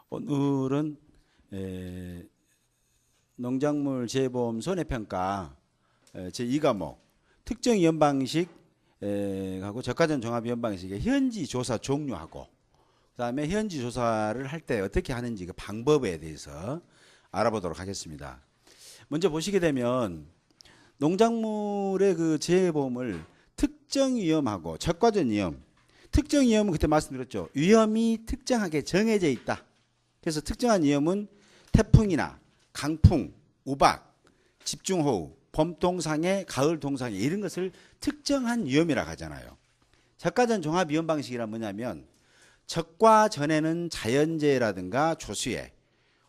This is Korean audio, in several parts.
오늘은 농작물 재보험 손해평가 제2과목 특정 이연 방식 하고 저가전 종합 이연 방식의 현지 조사 종류하고 그다음에 현지 조사를 할 때 어떻게 하는지 그 방법에 대해서 알아보도록 하겠습니다. 먼저 보시게 되면 농작물의 그 재보험을 특정 위험하고 저가전 위험, 특정 위험은 그때 말씀드렸죠. 위험이 특정하게 정해져 있다. 그래서 특정한 위험은 태풍이나 강풍, 우박, 집중호우, 봄동상해, 가을동상해 이런 것을 특정한 위험이라고 하잖아요. 저가전 종합 위험 방식이란 뭐냐면 적과 전에는 자연재해라든가 조수해,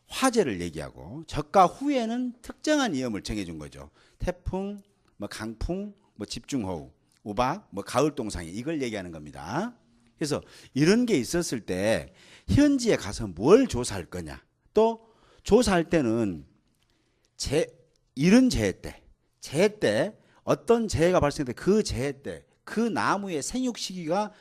화재를 얘기하고 적과 후에는 특정한 위험을 정해준 거죠. 태풍, 강풍, 집중호우, 우박, 가을동상해 이걸 얘기하는 겁니다. 그래서 이런 게 있었을 때 현지에 가서 뭘 조사할 거냐. 또 조사할 때는 이런 재해 때 어떤 재해가 발생될 때 그 재해 때 그 나무의 생육 시기가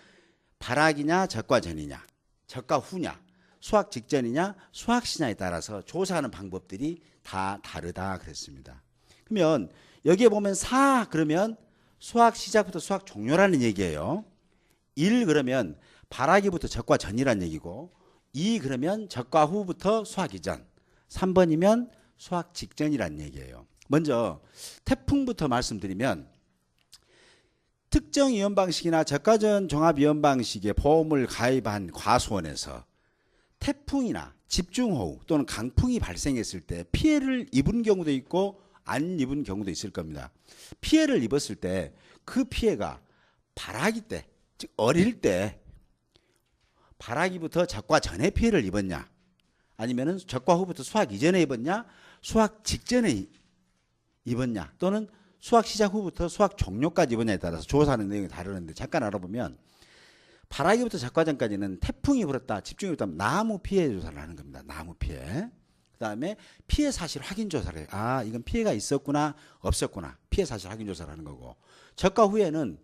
발학이냐 적과전이냐 적과 후냐 수확 직전이냐 수확 시냐에 따라서 조사하는 방법들이 다 다르다 그랬습니다. 그러면 여기에 보면 4 그러면 수확 시작부터 수확 종료라는 얘기예요. 1 그러면 발화기부터 적과 전이란 얘기고 2 그러면 적과 후부터 수확 이전 3번이면 수확 직전이란 얘기예요. 먼저 태풍부터 말씀드리면 특정 이연 방식이나 저가전 종합 이연 방식의 보험을 가입한 과수원에서 태풍이나 집중호우 또는 강풍이 발생했을 때 피해를 입은 경우도 있고 안 입은 경우도 있을 겁니다. 피해를 입었을 때 그 피해가 발화기 때, 즉 어릴 때 발화기부터 적과 전에 피해를 입었냐 아니면은 적과 후부터 수확 이전에 입었냐 수확 직전에 입었냐 또는 수확 시작 후부터 수확 종료까지 입었냐에 따라서 조사하는 내용이 다르는데 잠깐 알아보면 발화기부터 적과 전까지는 태풍이 불었다 집중이 불었다 나무 피해 조사를 하는 겁니다. 나무 피해. 그 다음에 피해 사실 확인 조사를 해요. 아 이건 피해가 있었구나 없었구나 피해 사실 확인 조사를 하는 거고 적과 후에는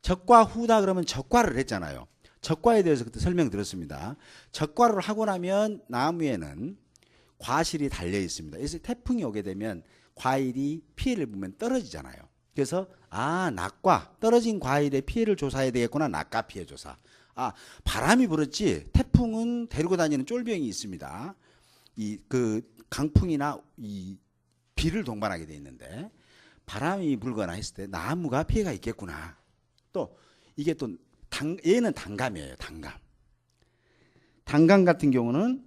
적과 후다 그러면 적과를 했잖아요. 적과에 대해서 그때 설명드렸습니다. 적과를 하고 나면 나무에는 과실이 달려 있습니다. 그래서 태풍이 오게 되면 과일이 피해를 보면 떨어지잖아요. 그래서 낙과 떨어진 과일의 피해를 조사해야 되겠구나. 낙과 피해 조사. 바람이 불었지 태풍은 데리고 다니는 쫄병이 있습니다. 그 강풍이나 이 비를 동반하게 돼 있는데 바람이 불거나 했을 때 나무가 피해가 있겠구나. 또 이게 또 얘는 단감이에요. 단감 같은 경우는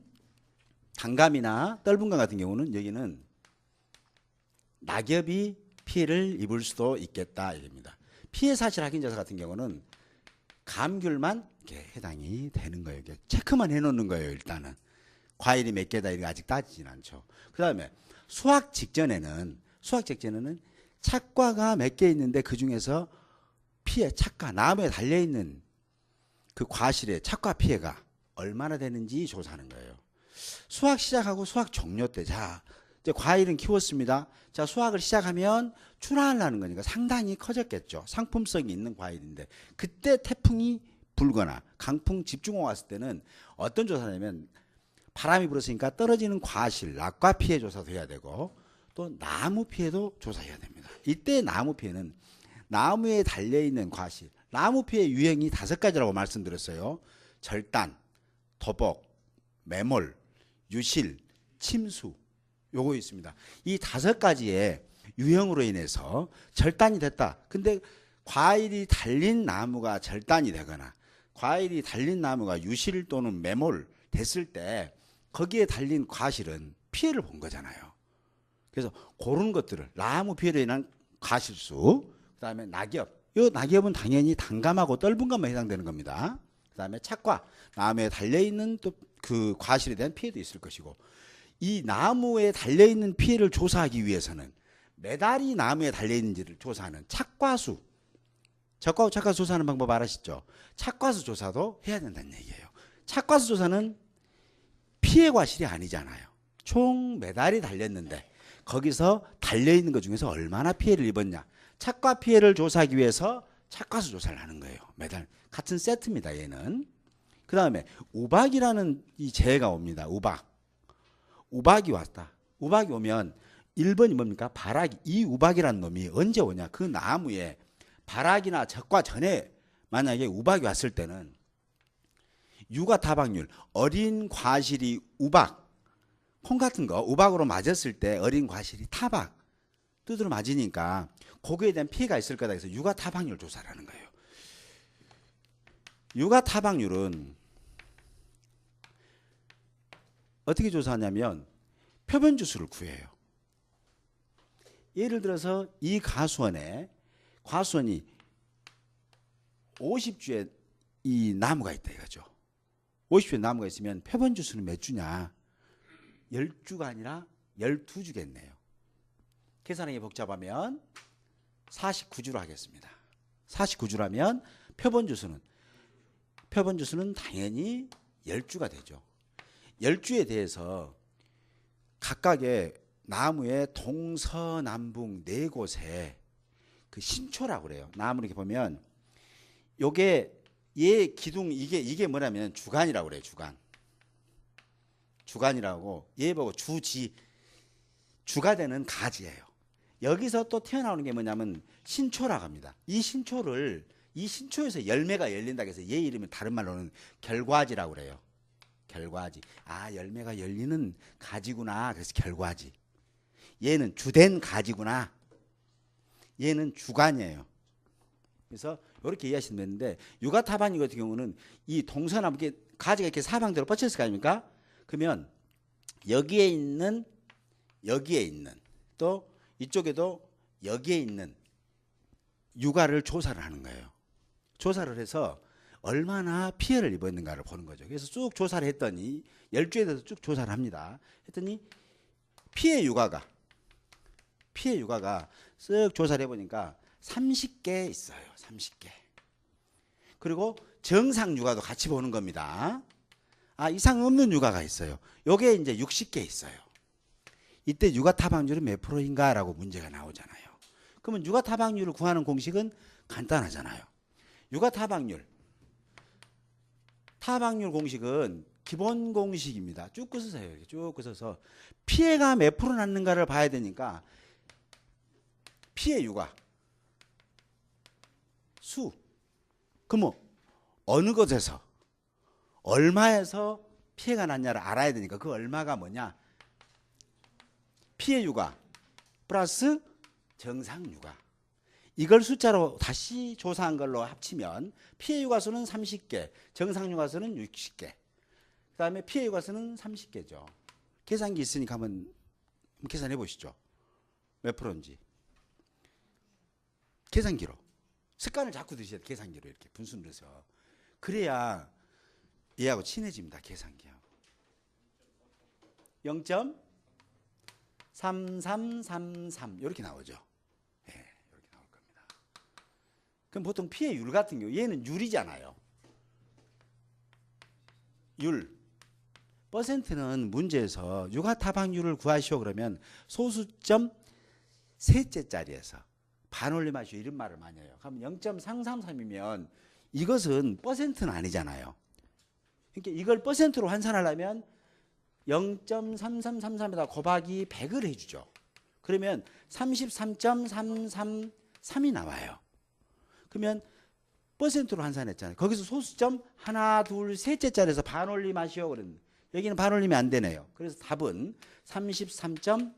단감이나 떫은감 같은 경우는 여기는 낙엽이 피해를 입을 수도 있겠다 이겁니다. 피해 사실 확인조사 같은 경우는 감귤만 이렇게 해당이 되는 거예요. 이렇게 체크만 해놓는 거예요. 일단은 과일이 몇 개다 이렇게 아직 따지진 않죠. 그 다음에 수확 직전에는 착과가 몇 개 있는데 그 중에서 피해 착과 나무에 달려 있는 그 과실의 착과 피해가 얼마나 되는지 조사하는 거예요. 수확 시작하고 수확 종료 때 이제 과일은 키웠습니다. 수확을 시작하면 출하를 하는 거니까 상당히 커졌겠죠. 상품성이 있는 과일인데 그때 태풍이 불거나 강풍 집중호우 왔을 때는 어떤 조사냐면 바람이 불었으니까 떨어지는 과실, 낙과 피해 조사도 해야 되고 또 나무 피해도 조사해야 됩니다. 이때 나무 피해는 나무에 달려있는 과실, 나무 피해 유형이 5가지라고 말씀드렸어요. 절단, 도복, 매몰, 유실, 침수 요거 있습니다. 이 5가지의 유형으로 인해서 절단이 됐다. 근데 과일이 달린 나무가 절단이 되거나 과일이 달린 나무가 유실 또는 매몰 됐을 때 거기에 달린 과실은 피해를 본 거잖아요. 그래서 그런 것들을 나무 피해로 인한 과실수 그 다음에 낙엽 이 낙엽은 당연히 단감하고 떫은감만 해당되는 겁니다. 그 다음에 착과 나무에 달려있는 또 그 과실에 대한 피해도 있을 것이고 이 나무에 달려있는 피해를 조사하기 위해서는 메달이 나무에 달려있는지를 조사하는 착과수 적과후 착과수 조사하는 방법 알아시죠? 착과수 조사도 해야 된다는 얘기예요. 착과수 조사는 피해 과실이 아니잖아요. 총 메달이 달렸는데 거기서 달려있는 것 중에서 얼마나 피해를 입었냐 착과 피해를 조사하기 위해서 착과수 조사를 하는 거예요. 메달 같은 세트입니다. 얘는. 그 그 다음에 우박이라는 이 재해가 옵니다. 우박이 왔다. 우박이 오면 1번이 뭡니까? 발악이. 이 우박이라는 놈이 언제 오냐? 그 나무에 발악이나 적과 전에 만약에 우박이 왔을 때는 유가 타박률, 어린 과실이 우박, 콩 같은 거 우박으로 맞았을 때 어린 과실이 타박, 두드러 맞으니까 거기에 대한 피해가 있을 거다 해서 유가 타박률 조사를 하는 거예요. 유가 타박률은 어떻게 조사하냐면 표본 주수를 구해요. 예를 들어서 이 과수원이 50주의 이 나무가 있다 이거죠. 50주의 나무가 있으면 표본 주수는 몇 주냐? 10주가 아니라 12주겠네요. 계산하기 복잡하면 49주로 하겠습니다. 49주라면 표본 주수는 당연히 10주가 되죠. 10주에 대해서 각각의 나무의 동서남북 4곳에 그 신초라고 그래요. 나무를 이렇게 보면 요게 얘 기둥 이게 뭐냐면 주간이라고 그래요. 주간이라고 얘 보고 주가 되는 가지예요. 여기서 또 튀어나오는 게 뭐냐면 신초라고 합니다. 이 신초에서 열매가 열린다고 해서 얘 이름이 다른 말로는 결과지라고 그래요. 결과지. 아, 열매가 열리는 가지구나. 그래서 결과지. 얘는 주된 가지구나. 얘는 주간이에요. 그래서 이렇게 이해하시면 되는데 유가타반이 같은 경우는 이 동서남북 가지가 이렇게 사방대로 뻗쳤을 거 아닙니까? 그러면 여기에 있는 또 이쪽에도 여기에 있는 유가를 조사를 하는 거예요. 조사를 해서 얼마나 피해를 입었는가를 보는 거죠. 그래서 쭉 조사를 했더니 10주에 대해서 쭉 조사를 합니다. 했더니 피해 유가가 쓱 조사를 해보니까 30개 있어요. 30개. 그리고 정상 유가도 같이 보는 겁니다. 아, 이상 없는 유가가 있어요. 요게 이제 60개 있어요. 이때 유가 타박률은 몇 프로인가라고 문제가 나오잖아요. 그러면 유가 타박률을 구하는 공식은 간단하잖아요. 유가 타박률 공식은 기본 공식입니다. 쭉 끄서세요. 이렇게 쭉 끄서서 피해가 몇 프로 났는가를 봐야 되니까 피해 유가 수. 그럼 어느 것에서 얼마에서 피해가 났냐를 알아야 되니까 그 얼마가 뭐냐? 피해 유가 플러스 정상 유가. 이걸 숫자로 다시 조사한 걸로 합치면 피해 유가수는 30개, 정상 유가수는 60개. 그다음에 피해 유가수는 30개죠. 계산기 있으니까 한번 계산해 보시죠. 몇 프로인지. 계산기로. 습관을 자꾸 드셔야 돼. 계산기로 이렇게 분수를 해서. 그래야 얘하고 친해집니다. 계산기하고. 0.3333 이렇게 나오죠. 예, 이렇게 나올 겁니다. 그럼 보통 피해율 같은 경우 얘는 율이잖아요. 율. 퍼센트는 문제에서 유가타박률을 구하시오 그러면 소수점 셋째 자리에서 반올림하시오 이런 말을 많이 해요. 그럼 0.333이면 이것은 퍼센트는 아니잖아요. 그러니까 이걸 퍼센트로 환산하려면 0.3333에다 곱하기 100을 해주죠. 그러면 33.333이 나와요. 그러면 퍼센트로 환산했잖아요. 거기서 소수점 하나, 둘, 셋째 자리에서 반올림하시오 그랬는데 여기는 반올림이 안 되네요. 그래서 답은 33.33.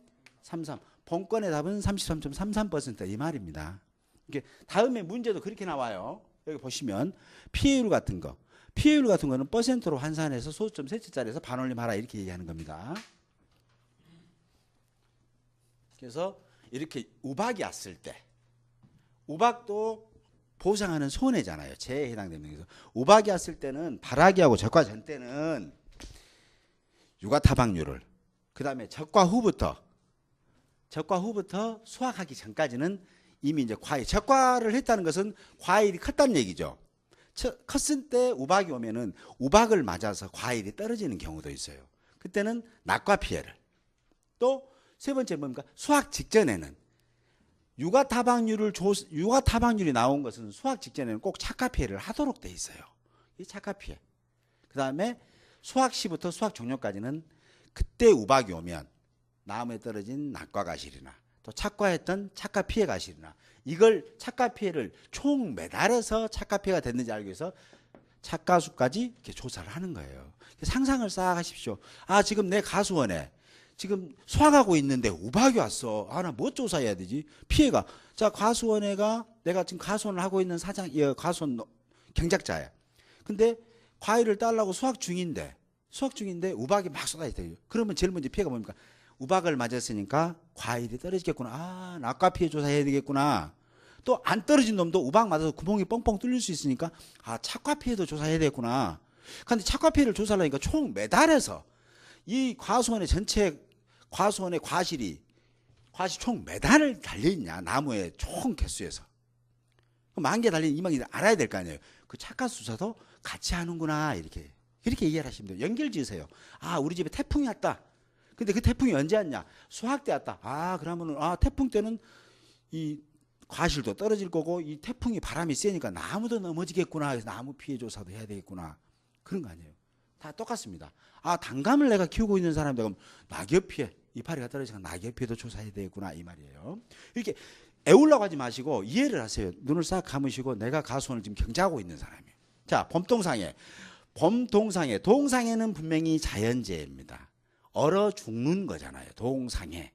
본건의 답은 33.33% 이 말입니다. 이게 다음에 문제도 그렇게 나와요. 여기 보시면 피해율 같은 거는 퍼센트로 환산해서 소수점 셋째 자리에서 반올림하라 이렇게 얘기하는 겁니다. 그래서 이렇게 우박이 왔을 때 우박도 보상하는 손해잖아요. 재해에 해당되는 거죠. 우박이 왔을 때는 발화기하고 적과 전 때는 유가타박률을 그 다음에 적과 후부터 수확하기 전까지는 이미 이제 적과를 했다는 것은 과일이 컸다는 얘기죠. 컸을 때 우박이 오면은 우박을 맞아서 과일이 떨어지는 경우도 있어요. 그때는 낙과 피해를. 또 세 번째 뭡니까? 수확 직전에는 유가타박률이 나온 것은 수확 직전에는 꼭 착과 피해를 하도록 돼 있어요. 이 착과 피해. 그 다음에 수확 시부터 수확 종료까지는 그때 우박이 오면 나무에 떨어진 낙과 가실이나 또 착과했던 착과 피해 가실이나 이걸 착과 피해를 총 매달아서 착과 피해가 됐는지 알기 위해서 착과수까지 이렇게 조사를 하는 거예요. 상상을 싹 하십시오. 아, 지금 내 가수원에 지금 수확하고 있는데 우박이 왔어. 아, 나 뭐 조사해야 되지? 피해가. 자, 과수원에가 내가 지금 가수원을 하고 있는 가수원 경작자야. 근데 과일을 따려고 수확 중인데 우박이 막 쏟아져요. 그러면 제일 먼저 피해가 뭡니까? 우박을 맞았으니까 과일이 떨어지겠구나. 아, 낙과 피해 조사해야 되겠구나. 또 안 떨어진 놈도 우박 맞아서 구멍이 뻥뻥 뚫릴 수 있으니까 아, 착과 피해도 조사해야 되겠구나. 그런데 착과 피해를 조사하려니까 총 매달아서 이 과수원의 전체 과수원의 과실이 총 몇 단을 달려있냐 나무의 총 개수에서 10,000개 달린 20,000개 알아야 될 거 아니에요. 그 착과 수사도 같이 하는구나 이렇게 이해를 하시면 돼요. 연결 지으세요. 아, 우리 집에 태풍이 왔다. 근데 그 태풍이 언제 왔냐? 수확 때 왔다. 아, 그러면은 태풍 때는 이 과실도 떨어질 거고 이 태풍이 바람이 세니까 나무도 넘어지겠구나. 그래서 나무 피해 조사도 해야 되겠구나. 그런 거 아니에요. 다 똑같습니다. 아, 단감을 내가 키우고 있는 사람들 그럼 낙엽 피해, 이파리가 떨어지니까 낙엽 피해도 조사해야 되겠구나 이 말이에요. 이렇게 애우려고 하지 마시고 이해를 하세요. 눈을 싹 감으시고 내가 가수원을 지금 경작하고 있는 사람이에요. 자, 동상해는 분명히 자연재해입니다. 얼어 죽는 거잖아요. 동상해.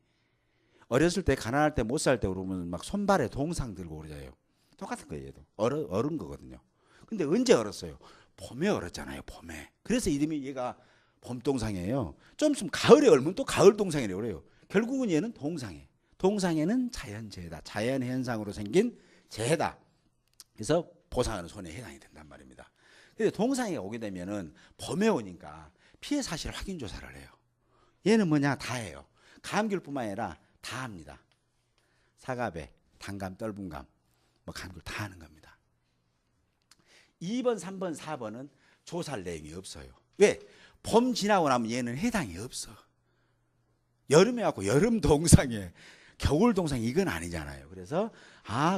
어렸을 때 가난할 때 못 살 때 그러면 막 손발에 동상 들고 그러잖아요. 똑같은 거예요. 얘도 얼은 거거든요. 근데 언제 얼었어요? 봄에 얼었잖아요. 봄에. 그래서 이름이 얘가 봄동상이에요. 좀 있으면 가을에 얼면 또 가을동상이라고 그래요. 결국은 얘는 동상해. 동상해는 자연재해다. 자연현상으로 생긴 재해다. 그래서 보상하는 손해에 해당이 된단 말입니다. 근데 동상해가 오게 되면은 봄에 오니까 피해 사실 확인 조사를 해요. 얘는 뭐냐? 다 해요. 감귤뿐만 아니라 다 합니다. 사과배, 단감, 떫은감, 뭐 감귤 다 하는 겁니다. 2번, 3번, 4번은 조사할 내용이 없어요. 왜? 봄 지나고 나면 얘는 해당이 없어. 여름에 왔고 여름 동상에 겨울 동상 이건 아니잖아요. 그래서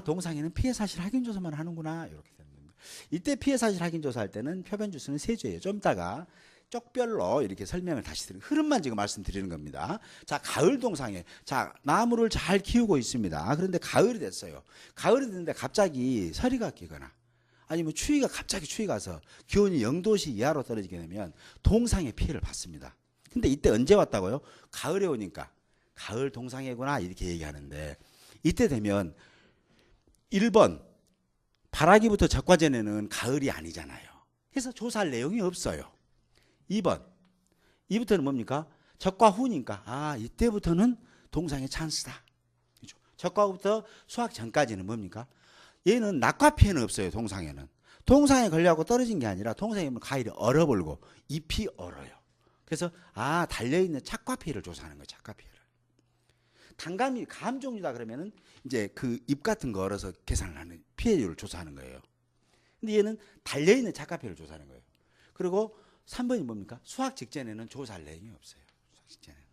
동상에는 피해 사실 확인 조사만 하는구나 이렇게 되는 겁니다. 이때 피해 사실 확인 조사할 때는 표변 주수는 세 주예요. 좀 이따가 쪽별로 이렇게 설명을 다시 드리는 흐름만 지금 말씀드리는 겁니다. 자, 가을 동상에 나무를 잘 키우고 있습니다. 그런데 가을이 됐어요. 가을이 됐는데 갑자기 서리가 끼거나 아니면 갑자기 추위가 가서 기온이 0도씨 이하로 떨어지게 되면 동상의 피해를 받습니다. 근데 이때 언제 왔다고요? 가을에 오니까 가을 동상해구나 이렇게 얘기하는데 이때 되면 1번 발화기부터 적과전에는 가을이 아니잖아요. 그래서 조사할 내용이 없어요. 2번 이부터는 뭡니까? 적과 후니까 이때부터는 동상의 찬스다. 그렇죠? 적과 후부터 수확 전까지는 뭡니까? 얘는 낙과 피해는 없어요. 동상에는. 동상에 걸려갖고 떨어진 게 아니라 동상에 과일이 얼어버리고 잎이 얼어요. 그래서 달려있는 착과 피해를 조사하는 거예요. 착과 피해를. 단감이 감 종류다 그러면은 이제 그 잎 같은 거 얼어서 계산을 하는 피해율을 조사하는 거예요. 근데 얘는 달려있는 착과 피해를 조사하는 거예요. 그리고 3번이 뭡니까? 수확 직전에는 조사할 내용이 없어요. 수확 직전에는.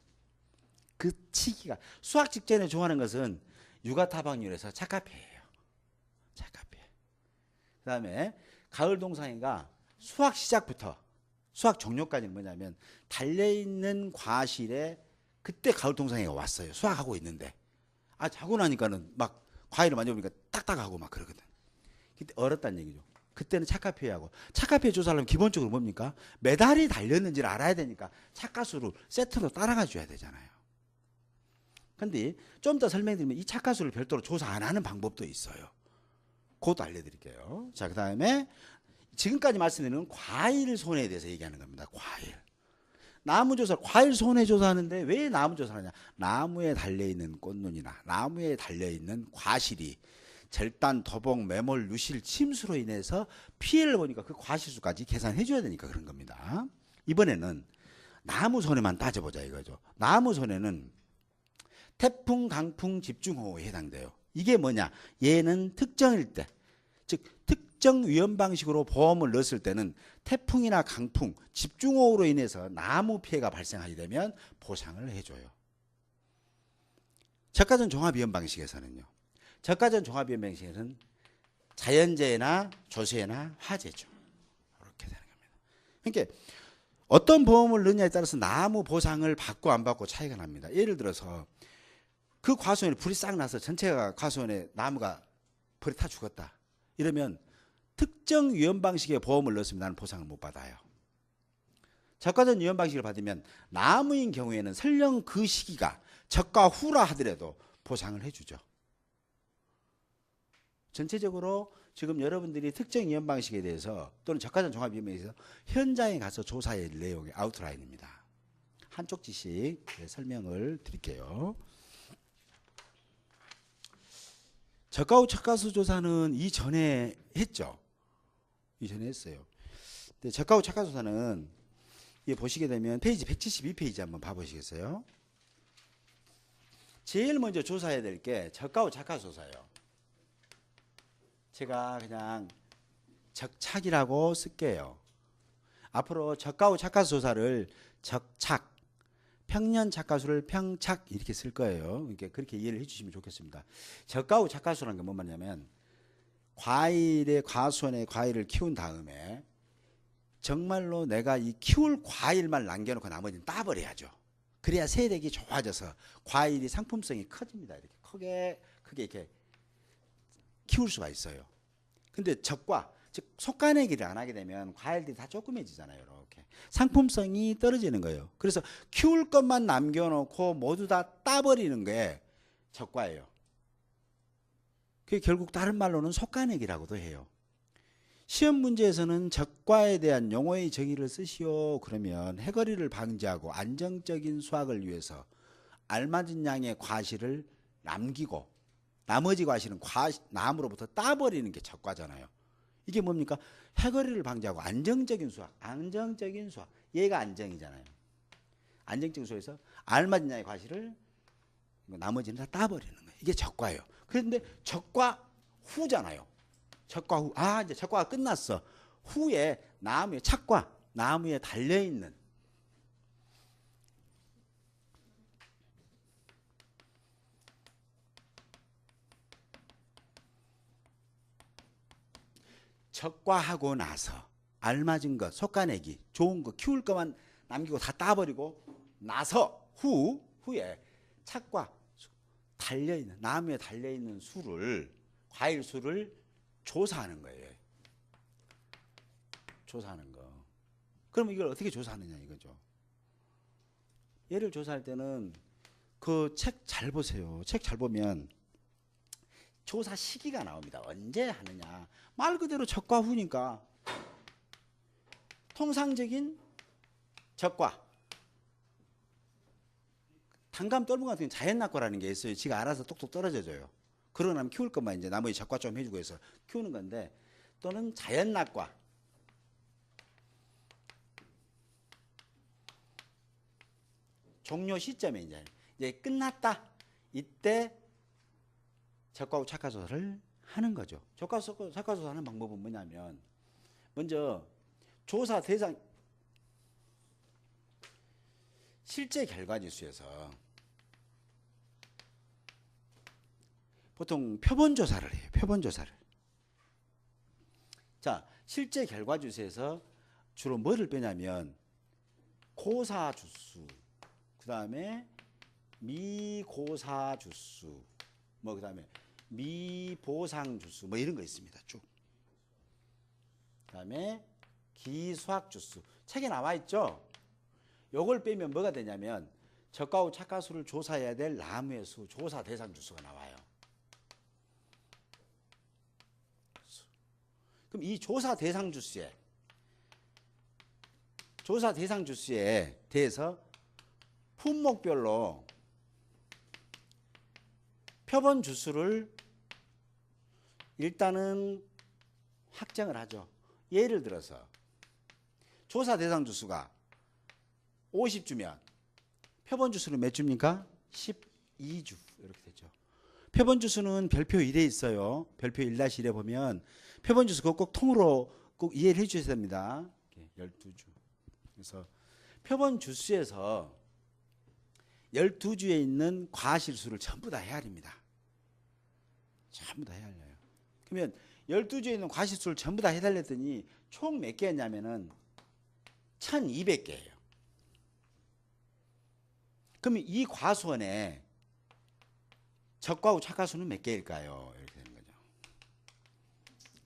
그 시기가 수확 직전에 조사하는 것은 육아 타박률에서 착과 피해예요. 착과 피해. 그다음에 가을 동상이가 수확 시작부터 수확 종료까지는 뭐냐면 달려있는 과실에 그때 가을 동상이가 왔어요. 수확하고 있는데 자고 나니까는 막 과일을 만져보니까 딱딱하고 막 그러거든. 그때 얼었다는 얘기죠. 그때는 착과 피해하고 착과 피해 조사하려면 기본적으로 뭡니까? 메달이 달렸는지를 알아야 되니까 착과수를 세트로 따라가 줘야 되잖아요. 근데 좀 더 설명드리면 이 착과수를 별도로 조사 안 하는 방법도 있어요. 그것도 알려드릴게요. 자, 그 다음에 지금까지 말씀드리는 과일 손해에 대해서 얘기하는 겁니다. 과일. 나무 조사, 과일 손해 조사하는데 왜 나무 조사를 하냐? 나무에 달려있는 꽃눈이나 나무에 달려있는 과실이 절단, 도복, 매몰, 누실, 침수로 인해서 피해를 보니까 그 과실수까지 계산해 줘야 되니까 그런 겁니다. 이번에는 나무 손해만 따져보자 이거죠. 나무 손해는 태풍, 강풍, 집중호우에 해당돼요. 이게 뭐냐? 얘는 특정일 때, 즉 특정 위험 방식으로 보험을 넣었을 때는 태풍이나 강풍, 집중호우로 인해서 나무 피해가 발생하게 되면 보상을 해줘요. 저가전 종합위험 방식에서는요. 저가전 종합위험 방식에서는 자연재해나 조세나 화재죠. 이렇게 되는 겁니다. 그러니까 어떤 보험을 넣느냐에 따라서 나무 보상을 받고 안 받고 차이가 납니다. 예를 들어서 그 과수원에 불이 싹 나서 전체가 과수원에 나무가 불에 타 죽었다. 이러면 특정 위험 방식의 보험을 넣었으면 나는 보상을 못 받아요. 적과전 위험 방식을 받으면 나무인 경우에는 설령 그 시기가 적과 후라 하더라도 보상을 해주죠. 전체적으로 지금 여러분들이 특정 위험 방식에 대해서 또는 적과전 종합 위험에 대해서 현장에 가서 조사해야 할 내용의 아웃라인입니다. 한쪽 지식 설명을 드릴게요. 적과 후 적과수 조사는 이전에 했죠. 이전에 했어요. 근데 적과 후 적과수 조사는 이 보시게 되면 페이지 172페이지 한번 봐보시겠어요? 제일 먼저 조사해야 될 게 적과 후 적과수 조사예요. 제가 그냥 적착이라고 쓸게요. 앞으로 적과 후 적과수 조사를 적착, 평년 착과수를 평착 이렇게 쓸 거예요. 그러니까 그렇게 이해를 해주시면 좋겠습니다. 적과 후 착과수라는 게 뭐냐면 과일의 과수원에 과일을 키운 다음에 정말로 내가 이 키울 과일만 남겨놓고 나머지는 따버려야죠. 그래야 세력이 좋아져서 과일이 상품성이 커집니다. 이렇게 크게 이렇게 키울 수가 있어요. 근데 적과 즉 속가내기를 안 하게 되면 과일들이 다 조그매지잖아요. 이렇게 상품성이 떨어지는 거예요. 그래서 키울 것만 남겨놓고 모두 다 따버리는 게 적과예요. 그게 결국 다른 말로는 속가내기라고도 해요. 시험 문제에서는 적과에 대한 용어의 정의를 쓰시오 그러면 해거리를 방지하고 안정적인 수확을 위해서 알맞은 양의 과실을 남기고 나머지 과실은 나무로부터 따버리는 게 적과잖아요. 이게 뭡니까? 해거리를 방지하고 안정적인 수확. 얘가 안정이잖아요. 안정적인 수확에서 알맞은 양의 과실을 나머지는 다 따버리는 거예요. 이게 적과예요. 그런데 적과 후잖아요. 적과 후. 이제 적과가 끝났어. 후에 나무에 착과 나무에 달려있는 적과하고 나서 알맞은 것, 속가내기, 좋은 거, 키울 것만 남기고 다 따버리고 나서 후에 착과 달려있는 나무에 달려있는 수를 과일 수를 조사하는 거예요. 조사하는 거. 그럼 이걸 어떻게 조사하느냐 이거죠. 얘를 조사할 때는 그 책 잘 보세요. 책 잘 보면 조사 시기가 나옵니다. 언제 하느냐. 말 그대로 적과 후니까 통상적인 적과 단감 떫은 같은 경우는 자연낙과라는 게 있어요. 지가 알아서 똑똑 떨어져줘요. 그러고 나면 키울 것만 이제 나머지 적과 좀 해주고 해서 키우는 건데 또는 자연낙과 종료 시점에 이제 끝났다. 이때 적과 후 착과조사를 하는 거죠. 적과 후 착과조사 하는 방법은 뭐냐면 먼저 조사 대상 실제 결과지수에서 보통 표본조사를 해요. 표본조사를. 자, 실제 결과지수에서 주로 뭐를 빼냐면 고사주수, 그 다음에 미고사주수, 그 다음에 미보상주수 이런 거 있습니다. 쭉. 그 다음에 기수학주수. 책에 나와 있죠. 요걸 빼면 뭐가 되냐면 적과 후 착과수를 조사해야 될 나무의 수, 조사 대상 주수가 나와요. 그럼 이 조사 대상 주수에 대해서 품목별로 표본 주수를 일단은 확정을 하죠. 예를 들어서 조사 대상 주수가 50주면 표본 주수는 몇 주입니까? 12주 이렇게 되죠. 표본 주수는 별표 1에 있어요. 별표 1-1에 보면 표본 주수 그거 꼭 통으로 꼭 이해를 해 주셔야 됩니다. 12주. 그래서 표본 주수에서 12주에 있는 과실수를 전부 다 헤아립니다. 전부 다 헤아려요. 그러면 12주에 있는 과실수를 전부 다 해달랬더니 총 몇 개였냐면은 1200개예요. 그러면 이 과수원에 적과후 착과수는 몇 개일까요? 이렇게 되는 거죠.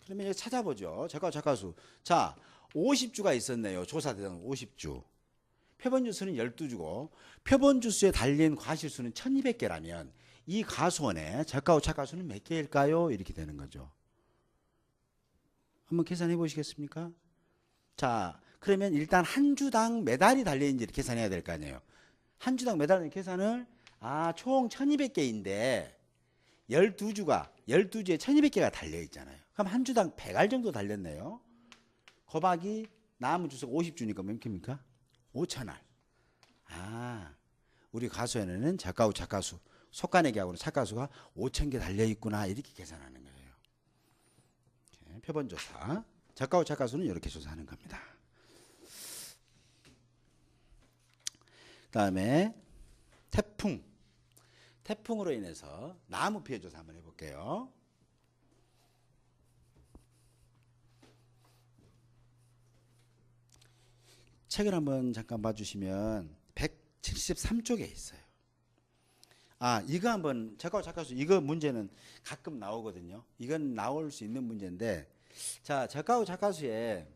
그러면 여기 찾아보죠. 적과후 착과수. 자, 50주가 있었네요. 조사 대상 50주. 표본주 수는 12주고 표본주 수에 달린 과실수는 1200개라면 이 과수원에 적과후 착과수는 몇 개일까요? 이렇게 되는 거죠. 한번 계산해 보시겠습니까? 자, 그러면 일단 한 주당 몇 알이 달려있는지 계산해야 될 거 아니에요. 한 주당 몇 알인 계산을 총 1200개인데 12주에 1200개가 달려있잖아요. 그럼 한 주당 100알 정도 달렸네요. 곱하기 남은 주수가 50주니까 몇 개입니까? 5000알. 우리 과수원에는 적과후 착과수, 속가내기하고는 착과수가 5000개 달려있구나 이렇게 계산하는 거예요. 표본조사. 적과후 착과수는 이렇게 조사하는 겁니다. 그 다음에 태풍으로 인해서 나무 피해 조사 한번 해볼게요. 책을 한번 잠깐 봐주시면 173쪽에 있어요. 이거 한번 적과후 착과수, 이거 문제는 가끔 나오거든요. 이건 나올 수 있는 문제인데, 자, 적과후 착과수에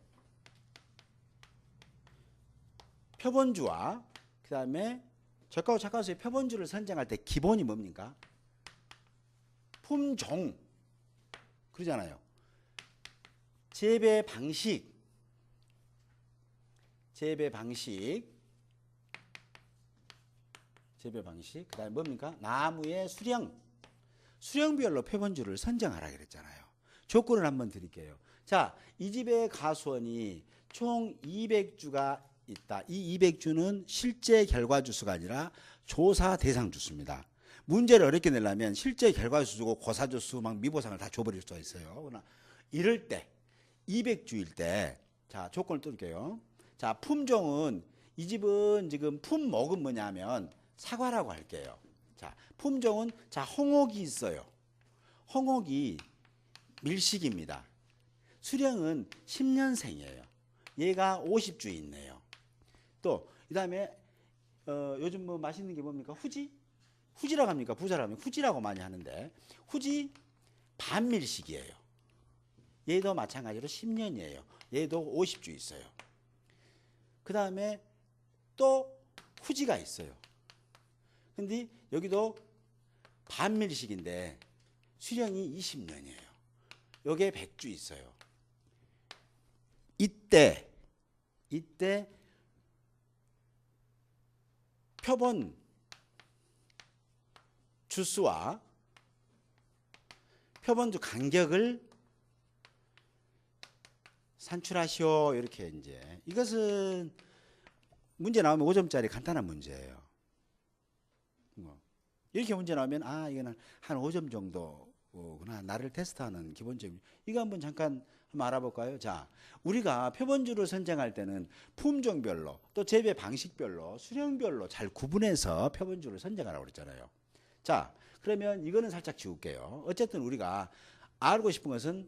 표본주와 그 다음에 적과후 착과수의 표본주를 선정할 때 기본이 뭡니까? 품종 그러잖아요. 재배 방식 그 다음에 뭡니까? 나무의 수령별로 표본주를 선정하라 그랬잖아요. 조건을 한번 드릴게요. 자, 이 집의 과수원이 총 200주가 있다. 이 200주는 실제 결과 주수가 아니라 조사 대상 주수입니다. 문제를 어렵게 내려면 실제 결과 주수고 고사 주수 막 미보상을 다 줘버릴 수가 있어요. 그러나 이럴 때 200주일 때, 자, 조건을 뚫을게요. 자, 품종은 이 집은 지금 품목은 뭐냐면 사과라고 할게요. 자, 품종은 자, 홍옥이 있어요. 홍옥이 밀식입니다. 수령은 10년생이에요. 얘가 50주 있네요. 또 그다음에 요즘 뭐 맛있는 게 뭡니까? 후지라고 합니까? 부자라고 합니까? 후지라고 많이 하는데 후지 반밀식이에요. 얘도 마찬가지로 10년이에요. 얘도 50주 있어요. 그 다음에 또 후지가 있어요. 근데 여기도 반밀식인데 수령이 20년이에요. 여기에 100주 있어요. 이때 표본 주수와 표본주 간격을 산출하시오. 이렇게 이제 이것은 문제 나오면 5점짜리 간단한 문제예요. 이렇게 문제 나오면 이거는 한 5점 정도구나. 나를 테스트하는 기본적인. 이거 한번 잠깐 한번 알아볼까요? 자, 우리가 표본주를 선정할 때는 품종별로 또 재배 방식별로 수령별로 잘 구분해서 표본주를 선정하라고 그랬잖아요. 자, 그러면 이거는 살짝 지울게요. 어쨌든 우리가 알고 싶은 것은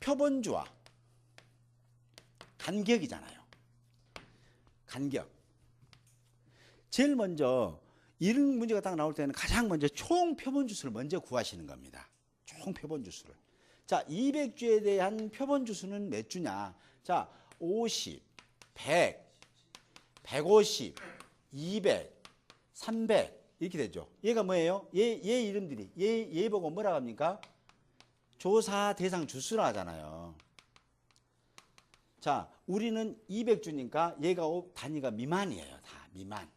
표본주와 간격이잖아요. 간격. 제일 먼저 이런 문제가 딱 나올 때는 가장 먼저 총 표본주수를 먼저 구하시는 겁니다. 총 표본주수를. 자, 200주에 대한 표본주수는 몇 주냐? 자, 50, 100, 150, 200, 300 이렇게 되죠. 얘가 뭐예요? 얘 이름들이 얘 보고 뭐라고 합니까? 조사 대상 주수라 하잖아요. 자, 우리는 200주니까 얘가 단위가 미만이에요. 다 미만.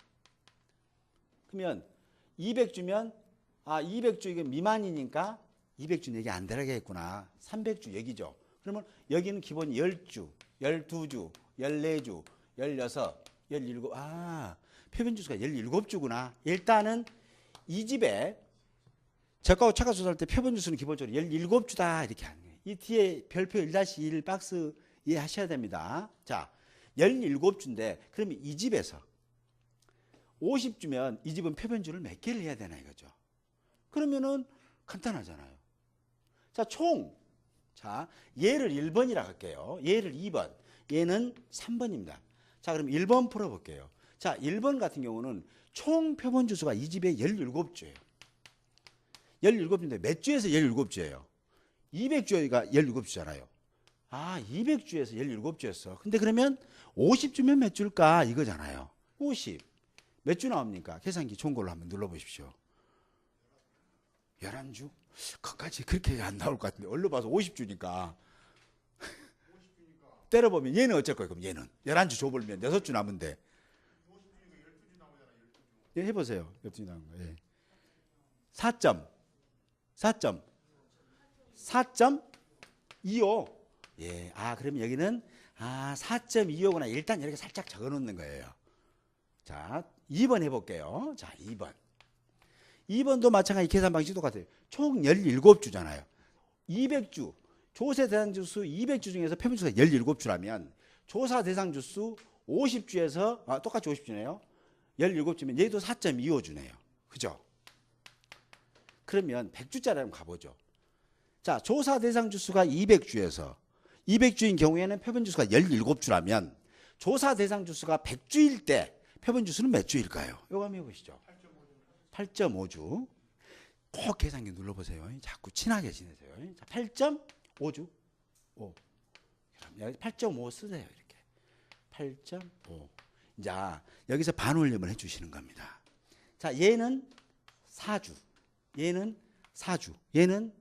그러면 200주면 200주 이게 미만이니까 200주 얘기 안 들어가겠구나. 300주 얘기죠. 그러면 여기는 기본 10주, 12주, 14주, 16, 17. 표본주수가 17주구나. 일단은 이 집에 적과후 착과수 할 때 표본주수는 기본적으로 17주다. 이렇게 하는 거예요. 이 뒤에 별표 1-1 박스 이해하셔야 됩니다. 자, 17주인데 그러면 이 집에서 50주면 이 집은 표본주를 몇 개를 해야 되나 이거죠. 그러면은 간단하잖아요. 자, 자, 얘를 1번이라 할게요. 얘를 2번, 얘는 3번입니다. 자, 그럼 1번 풀어볼게요. 자, 1번 같은 경우는 총 표본 주수가 이 집에 17주예요. 17주인데 몇 주에서 17주예요? 200주가 17주잖아요. 아, 200주에서 17주였어. 근데 그러면 50주면 몇 줄까? 이거잖아요. 50. 몇 주 나옵니까? 계산기 좋은 걸로 한번 눌러보십시오. 11주? 그까지 그렇게 안 나올 것 같은데. 얼른 봐서 50주니까. 때려보면 얘는 어쩔 거예요? 그럼 얘는. 11주 줘버리면 6주 남은데. 예, 해보세요. 12주 남은 거. 예. 4점. 4.25. 예. 아, 그럼 여기는 4.25구나. 일단 이렇게 살짝 적어 놓는 거예요. 자, 2번 해볼게요. 자, 2번. 2번도 마찬가지 계산 방식이 똑같아요. 총 17주잖아요. 200주. 조사 대상 주수 200주 중에서 표본 주수가 17주라면 조사 대상 주수 50주에서 똑같이 50주네요. 17주면 얘도 4.25주네요. 그죠? 그러면 100주짜리 한번 가보죠. 자, 조사 대상 주수가 200주에서 200주인 경우에는 표본 주수가 17주라면 조사 대상 주수가 100주일 때 표본 주수는 몇 주일까요? 이거 한번 해보시죠. 8.5주. 꼭 계산기 눌러보세요. 자꾸 친하게 지내세요. 자, 8.5주. 5. 8.5 쓰세요. 이렇게. 8.5. 자, 여기서 반올림을 해주시는 겁니다. 자, 얘는 4주. 얘는 4주. 얘는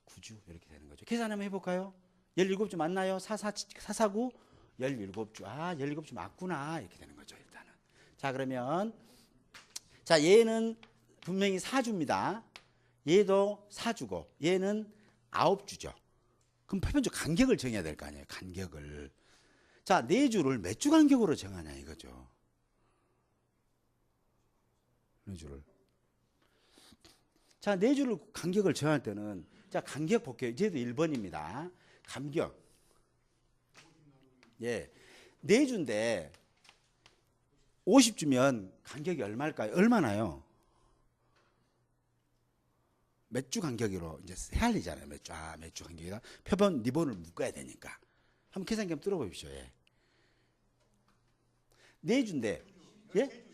9주. 이렇게 되는 거죠. 계산 한번 해볼까요? 17주 맞나요? 449. 17주. 17주 맞구나. 이렇게 되는 거죠. 일단은. 자, 그러면 자, 얘는 분명히 4주입니다. 얘도 4주고 얘는 9주죠. 그럼 표본적 간격을 정해야 될 거 아니에요. 간격을. 자, 4주를 몇 주 간격으로 정하냐 이거죠. 4주를. 자, 4주를 간격을 정할 때는 자, 간격 볼게요. 얘도 1번입니다. 간격. 예. 4주인데 50주면 간격이 얼마일까요? 얼마나요? 몇 주 간격으로 이제 헤아리잖아요. 몇 주 간격이다. 표본 리본을 묶어야 되니까. 한번 계산기 한번 뚫어보십시오. 예. 4주인데, 예?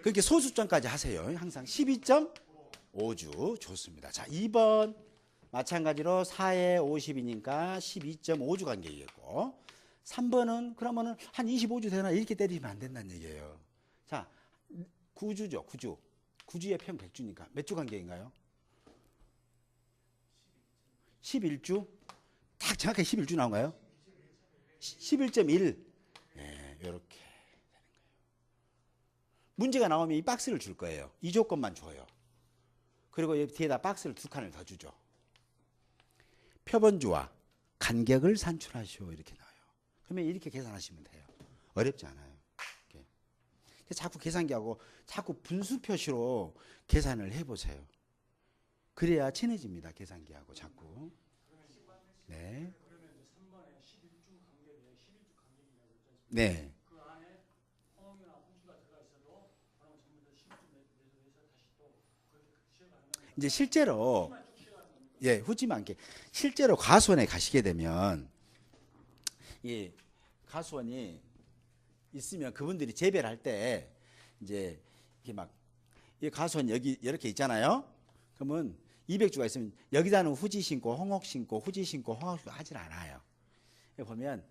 그렇게 소수점까지 하세요. 항상 12.5주. 좋습니다. 자, 2번. 마찬가지로 4에 50이니까 12.5주 간격이겠고. 3번은 그러면은 한 25주 되나 이렇게 때리면 안 된다는 얘기예요. 자, 9주죠. 9주. 9주에 편 100주니까 몇 주 간격인가요? 11주? 딱 정확하게 11주 나온가요? 11.1. 네, 이렇게 되는 거예요. 문제가 나오면 이 박스를 줄 거예요. 이 조건만 줘요. 그리고 여기 뒤에다 박스를 2칸을 더 주죠. 표본주와 간격을 산출하시오 이렇게 나와요. 그러면 이렇게 계산하시면 돼요. 어렵지 않아요. 이렇게. 자꾸 계산기하고 자꾸 분수 표시로 계산을 해보세요. 그래야 친해집니다. 계산기하고 자꾸. 네. 네. 이제 실제로 예, 후지만 않게 실제로 가수원에 가시게 되면 이 가수원이 있으면 그분들이 재배를 할 때 이제 이렇게 막 이 가수원 여기 이렇게 있잖아요. 그러면 200주가 있으면 여기다는 후지 심고 홍옥 심고 후지 심고 홍옥 심고 하질 않아요. 여기 보면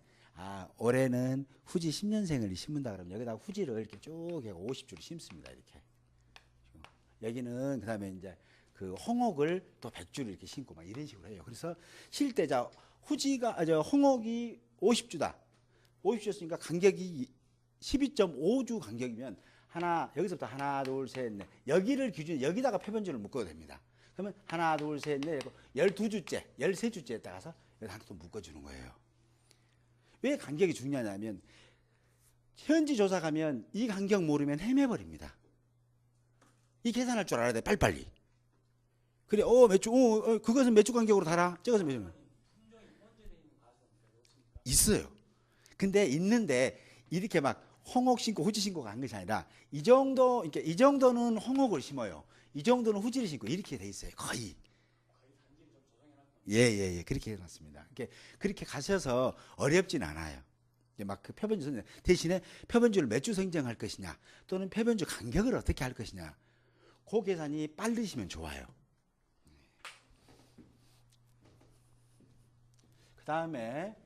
올해는 후지 10년생을 심는다 그러면 여기다 후지를 이렇게 쭉 해고 50주를 심습니다. 이렇게. 여기는 그다음에 이제 그 홍옥을 또 100주를 이렇게 심고 막 이런 식으로 해요. 그래서 실 때 자 후지가 홍옥이 50주다. 50주였으니까 간격이 12.5주 간격이면 여기서부터 하나, 둘, 셋, 넷. 여기를 기준 여기다가 표본줄을 묶어도 됩니다. 그러면 하나, 둘, 셋, 넷 12주째, 13주째에 따라서 여기 하나 또 묶어주는 거예요. 왜 간격이 중요하냐면 현지 조사 가면 이 간격 모르면 헤매버립니다. 이 계산할 줄 알아야 돼. 빨리빨리. 그래, 몇 주, 그것은 몇 주 간격으로 달아? 저것은 몇 주? 있어요. 근데 있는데 이렇게 막 홍옥 심고 후지 심고 간 것이 아니라 이 정도는 홍옥을 심어요. 이 정도는 후지를 심고 이렇게 돼 있어요. 거의. 예. 그렇게 해놨습니다. 그렇게 가셔서 어렵진 않아요. 막 그 표본주 선정 대신에 표본주를 몇 주 선정할 것이냐 또는 표본주 간격을 어떻게 할 것이냐 그 계산이 빠르시면 좋아요. 그 다음에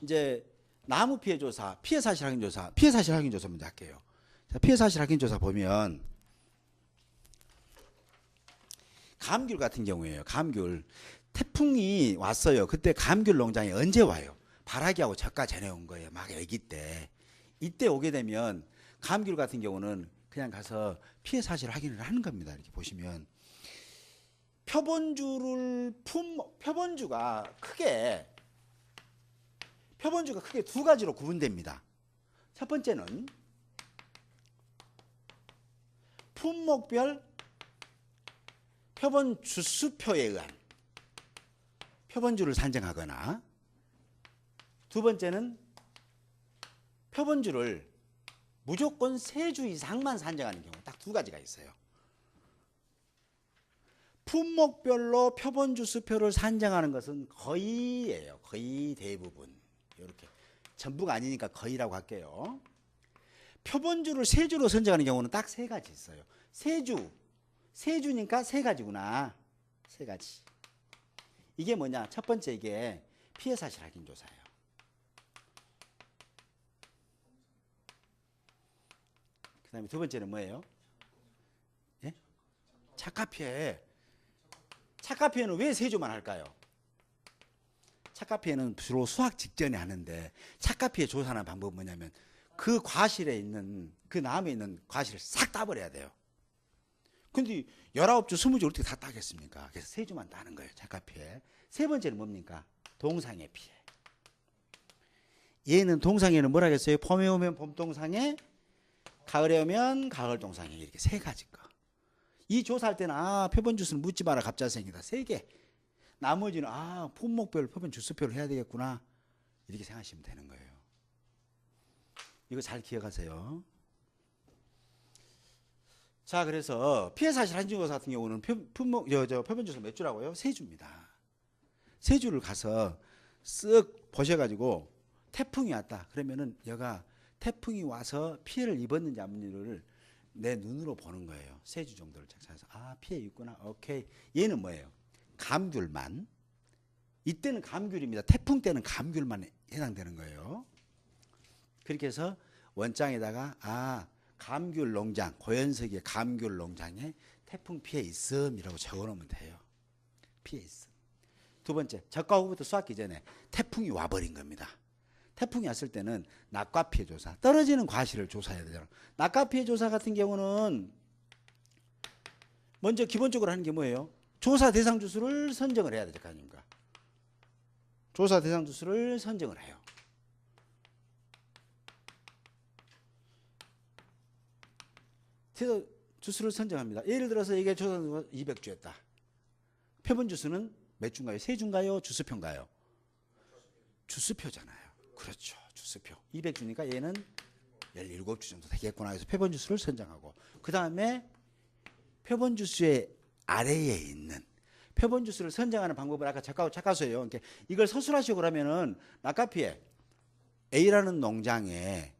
이제 나무 피해 조사, 피해 사실 확인 조사, 피해 사실 확인 조사 먼저 할게요. 자, 피해 사실 확인 조사 보면 감귤 같은 경우에요. 감귤 태풍이 왔어요. 그때 감귤 농장에 언제 와요? 발화기하고 젓가 전에 온 거예요. 막 아기 때. 이때 오게 되면 감귤 같은 경우는 그냥 가서 피해 사실 확인을 하는 겁니다. 이렇게 보시면 표본주가 크게 두 가지로 구분됩니다. 첫 번째는 품목별 표본 주수표에 의한 표본주를 산정하거나 두 번째는 표본주를 무조건 3주 이상만 산정하는 경우 딱 두 가지가 있어요. 품목별로 표본주 수표를 산정하는 것은 거의예요. 거의 대부분. 이렇게 전부가 아니니까 거의라고 할게요. 표본주를 3주로 선정하는 경우는 딱 3가지 있어요. 3주니까 3가지구나. 3가지. 이게 뭐냐? 첫 번째 이게 피해 사실 확인 조사예요. 그 다음에 두 번째는 뭐예요? 예? 착화 피해는 왜 3주만 할까요? 착화 피해는 주로 수확 직전에 하는데 착화 피해 조사하는 방법은 뭐냐면 그 과실에 있는 그 나무에 있는 과실을 싹 따버려야 돼요. 근데 19주, 20주 어떻게 다 따겠습니까? 그래서 3주만 따는 거예요. 착화 피해. 세 번째는 뭡니까? 동상해 피해. 얘는 동상해는 뭐라 했어요? 봄에 오면 봄동상해, 가을에 오면 가을 동상해. 이렇게 3가지 거. 이 조사할 때는 표본주수는 묻지 마라 갑자생이다. 3개. 나머지는 품목별 표본 주수표를 해야 되겠구나. 이렇게 생각하시면 되는 거예요. 이거 잘 기억하세요. 자, 그래서 피해 사실 한증 조사 같은 경우는 표본 주수 몇 주라고요? 3주입니다. 3주를 가서 쓱 보셔가지고 태풍이 왔다. 그러면은 얘가 태풍이 와서 피해를 입었는지 안 입었는지를 내 눈으로 보는 거예요. 3주 정도를 찾아서 피해 있구나. 오케이. 얘는 뭐예요? 감귤만. 이때는 감귤입니다. 태풍 때는 감귤만 해당되는 거예요. 그렇게 해서 원장에다가 감귤 농장, 고현석의 감귤 농장에 태풍 피해 있음이라고 적어놓으면 돼요. 피해 있음. 두 번째, 적과 후부터 수확기 전에 태풍이 와버린 겁니다. 태풍이 왔을 때는 낙과 피해 조사, 떨어지는 과실을 조사해야 되잖아요. 낙과 피해 조사 같은 경우는 먼저 기본적으로 하는 게 뭐예요? 조사 대상 주수를 선정을 해야 되죠, 아닙니까? 조사 대상 주수를 선정을 해요. 그래서 주수를 선정합니다. 예를 들어서 이게 조사 200주였다. 표본 주수는 몇 주인가요? 3주인가요? 주수표인가요? 주수표잖아요. 그렇죠. 주수표. 200주니까 얘는 17주 정도 되겠구나. 그래서 표본 주수를 선정하고 그 다음에 표본 주수의 아래에 있는 표본 주수를 선정하는 방법을 아까 착가수예요. 그러니까 이걸 서술하시고 그러면은 낙과피해 A라는 농장에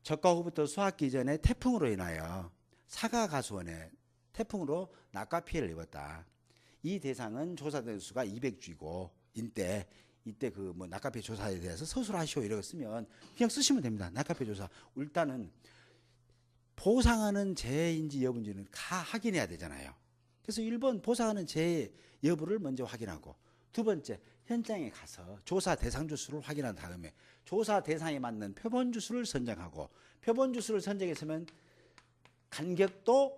적과 후부터 수확기 전에 태풍으로 인하여 사과 가수원에 태풍으로 낙과피해를 입었다. 이 대상은 조사 대수가 200주이고 이때 그 뭐 낙과피해 조사에 대해서 서술하시오 이렇게 쓰면 그냥 쓰시면 됩니다. 낙과피해 조사. 일단은 보상하는 재해인지 여부인지는 다 확인해야 되잖아요. 그래서 1번 보상하는 재해 여부를 먼저 확인하고 두 번째 현장에 가서 조사 대상 주수를 확인한 다음에 조사 대상에 맞는 표본 주수를 선정하고 표본 주수를 선정했으면 간격도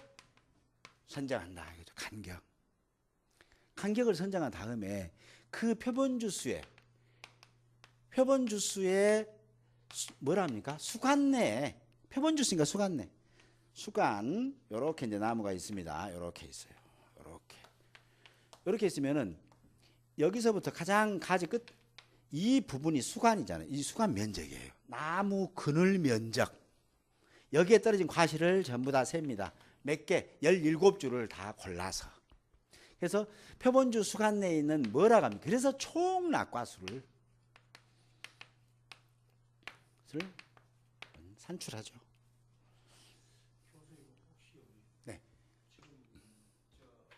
선정한다. 간격을 선정한 다음에 그 표본 주수에 뭐라 합니까? 수관 내에 표본 주수니까 수관 내. 수관 요렇게 이제 나무가 있습니다. 요렇게 있어요. 요렇게 있으면은 여기서부터 가장 가지 끝 이 부분이 수관이잖아요. 이 수관 면적이에요. 나무 그늘 면적. 여기에 떨어진 과실을 전부 다 셉니다. 몇 개? 17주를 다 골라서. 그래서 표본주 수관 내에 있는 뭐라고 합니까? 그래서 총 낙과수를 산출하죠. 네. 지금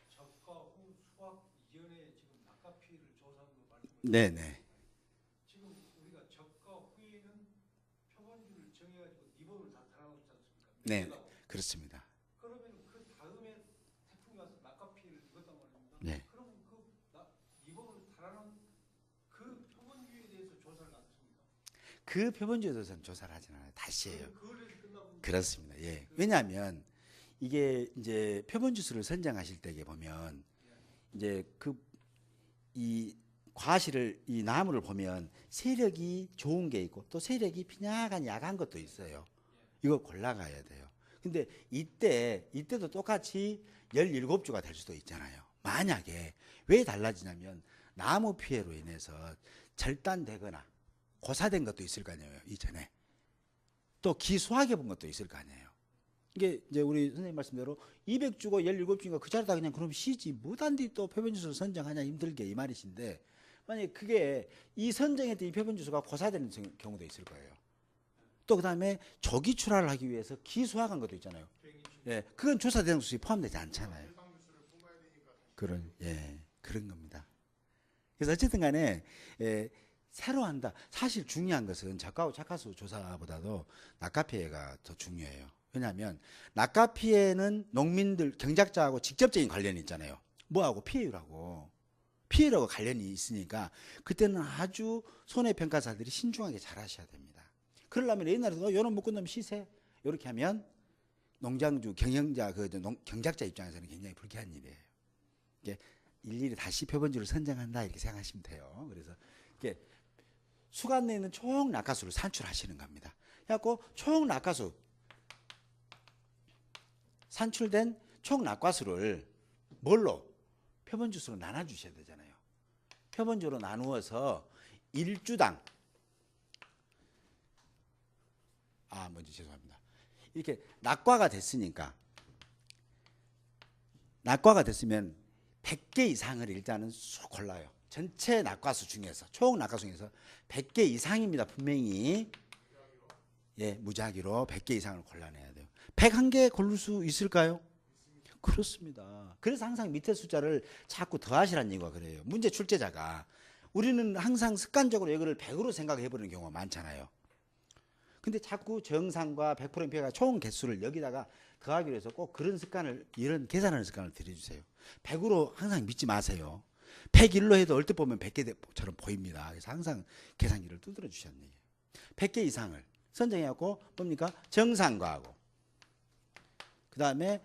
저가 후 수확 이전에 지금 낙과 피해를 조사한 거 말씀하셨죠? 네네. 지금 우리가 저가 후에는 표본주를 정해가지고 니본을 다 달아놓지 않습니까? 네, 밑에다가. 그렇습니다. 그러면 그 다음에 태풍이 와서 낙과 피해를 입었단 말입니다. 네. 그럼 그 니본을 달아놓은 그 표본주에 대해서 조사를 안 했습니까? 그 표본주에 대해서는 조사를 하진 않아요. 다시 해요. 그걸 해서 끝나고 그렇습니다. 예. 왜냐하면 이게 이제 표본주 수를 선정하실 때에 보면 이제 이 과실을 이 나무를 보면 세력이 좋은 게 있고 또 세력이 빈약한 약한 것도 있어요. 이거 골라가야 돼요. 근데 이때도 똑같이 17주가 될 수도 있잖아요. 만약에 왜 달라지냐면 나무 피해로 인해서 절단되거나 고사된 것도 있을 거 아니에요. 이전에. 또 기수하게 본 것도 있을 거 아니에요. 이게 이제 우리 선생님 말씀대로 200주고 17주인가 그 자리다 그냥 그럼 쉬지 못한디 또 표본주수를 선정하냐 힘들게 이 말이신데 만약에 그게 이 선정했던 이 표본주수가 고사되는 경우도 있을 거예요. 또 그다음에 조기 출하를 하기 위해서 기수학한 것도 있잖아요. 예, 그건 조사 대상 수에 포함되지 않잖아요. 그런 겁니다. 그래서 어쨌든 간에 새로 한다. 사실 중요한 것은 작가후 착화수 조사보다도 낙과 피해가 더 중요해요. 왜냐하면 낙과 피해는 농민들 경작자하고 직접적인 관련이 있잖아요. 뭐하고 피해율하고 관련이 있으니까 그때는 아주 손해평가사들이 신중하게 잘 하셔야 됩니다. 그러려면 옛날에도 요런 묶은 놈 시세 이렇게 하면 농장주 경영자 경작자 입장에서는 굉장히 불쾌한 일이에요. 이게 일일이 다시 표본주를 선정한다 이렇게 생각하시면 돼요. 그래서 이게 수간 내에 있는 총 낙과수를 산출하시는 겁니다. 그래갖고 총 낙과수 산출된 총 낙과수를 뭘로? 표본주수로 나눠주셔야 되잖아요. 표본주로 나누어서 1주당 먼저 죄송합니다. 이렇게 낙과가 됐으면 100개 이상을 일단은 쑥 골라요. 전체 낙과수 중에서 총 낙과수 중에서 100개 이상입니다. 분명히 무작위로 100개 이상을 골라내야 돼요. 101개 고를 수 있을까요? 그렇습니다. 그래서 항상 밑에 숫자를 자꾸 더하시라는 얘기가 그래요. 문제 출제자가 우리는 항상 습관적으로 이거를 100으로 생각해버리는 경우가 많잖아요. 근데 자꾸 정상과 100% 피해가 총 개수를 여기다가 더하기로 해서 꼭 이런 계산하는 습관을 들여주세요. 100으로 항상 믿지 마세요. 101로 해도 얼뜻 보면 100개처럼 보입니다. 그래서 항상 계산기를 두드려 주셨는 얘기예요. 100개 이상을 선정해갖고 뭡니까? 정상과하고 그 다음에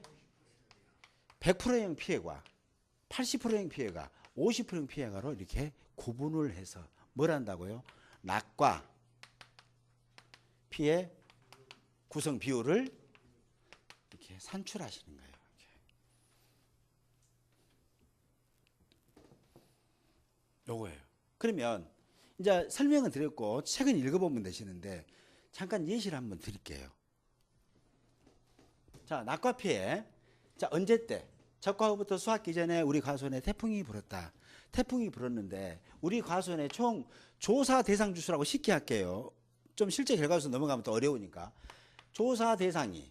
100%형 피해가 80%형 피해가 50%형 피해가로 이렇게 구분을 해서 뭘 한다고요? 낙과 피해 구성 비율을 이렇게 산출하시는 거예요. 요거예요. 그러면 이제 설명은 드렸고 책은 읽어보면 되시는데 잠깐 예시를 한번 드릴게요. 자, 낙과 피해. 자, 언제 때? 적과 후부터 수확기 전에 우리 과수원에 태풍이 불었다. 태풍이 불었는데 우리 과수원에 총 조사 대상 주수라고 쉽게 할게요. 좀 실제 결과수 넘어가면 또 어려우니까. 조사 대상이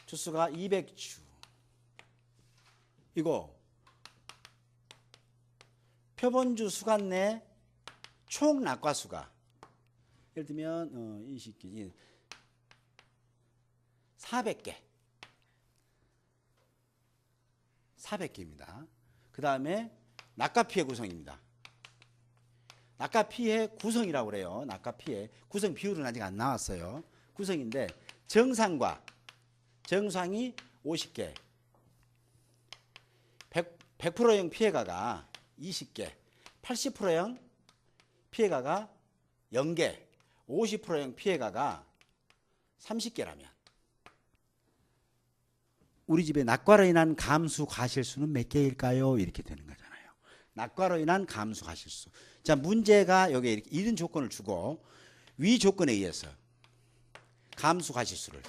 주수가 200주. 이거 표본주 수간 내 총 낙과수가 예를 들면 20개 400개입니다. 그 다음에 낙과 피해 구성입니다. 낙과 피해 구성이라고 그래요. 낙과 피해 구성 비율은 아직 안 나왔어요. 구성인데 정상이 50개 100%형 피해가가 20개 80%형 피해가가 0개 50%형 피해가가 30개라면 우리 집에 낙과로 인한 감수 과실수는 몇 개일까요? 이렇게 되는 거잖아요. 낙과로 인한 감수 과실수. 자, 문제가 여기에 이렇게 이런 조건을 주고 위 조건에 의해서 감수 과실수를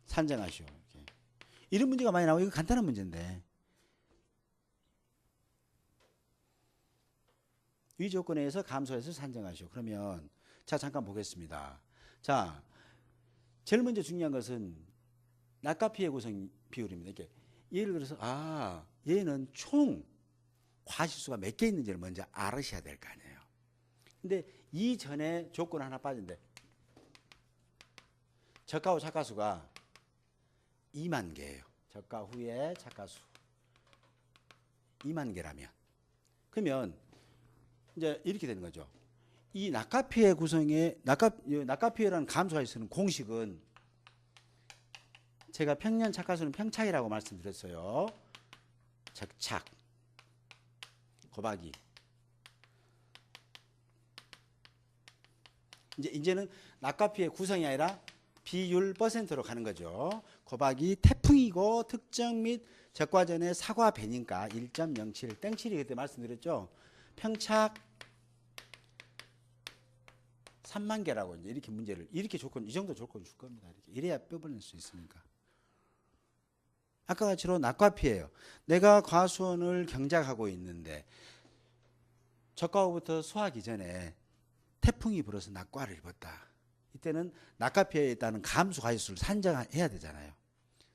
산정하시오. 이렇게. 이런 문제가 많이 나오고 이거 간단한 문제인데 위 조건에 의해서 감소해서 산정하시오. 그러면 자 잠깐 보겠습니다. 자 제일 먼저 중요한 것은 낙과 피해 구성 비율입니다. 이렇게 예를 들어서 얘는 총 과실수가 몇 개 있는지를 먼저 알으셔야 될 거 아니에요. 근데 이전에 조건 하나 빠진데 저가 후 착가수가 2만 개예요. 저가 후에 착가수 2만 개라면 그러면 이제 이렇게 되는 거죠. 이 낙과 피해 구성의 낙과 피해라는 감소할 수 있는 공식은 제가 평년 착가수는 평차이라고 말씀드렸어요. 적착 곱하기 이제는 낙과 피해 구성이 아니라 비율 퍼센트로 가는 거죠. 곱하기 태풍이고 특정 및 적과전의 사과 배니까 1.07 땡칠이 그때 말씀드렸죠. 평착 3만 개라고 이제 이렇게 문제를 이렇게 조건 이 정도 조건 줄 겁니다. 이렇게 이래야 뼈버릴 수 있으니까. 아까 같이로 낙과 피해요. 내가 과수원을 경작하고 있는데 적과 후부터 수확 이전에 태풍이 불어서 낙과를 입었다. 이때는 낙과 피해에 있다는 감수 과실수를 산정해야 되잖아요.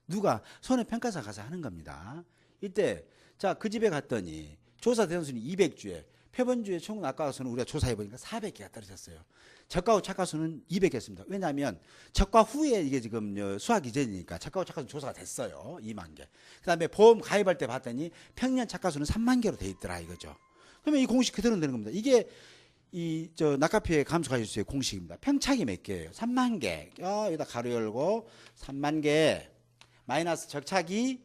누가 손해평가사 가서 하는 겁니다. 이때 자 그 집에 갔더니 조사 대원수는 200주에 표본주의 총 낙과수는 우리가 조사해 보니까 400개가 떨어졌어요. 적과 후 착과수는 200개였습니다. 왜냐하면 적과 후에 이게 지금 수확 이전이니까 적과 후 착과수 조사가 됐어요. 2만 개. 그다음에 보험 가입할 때 봤더니 평년 착과수는 3만 개로 돼 있더라 이거죠. 그러면 이 공식 그대로 되는 겁니다. 이게 낙과 피해 감소 과실수의 공식입니다. 평착이 몇 개예요? 3만 개. 여기다 가로 열고 3만 개 마이너스 적착이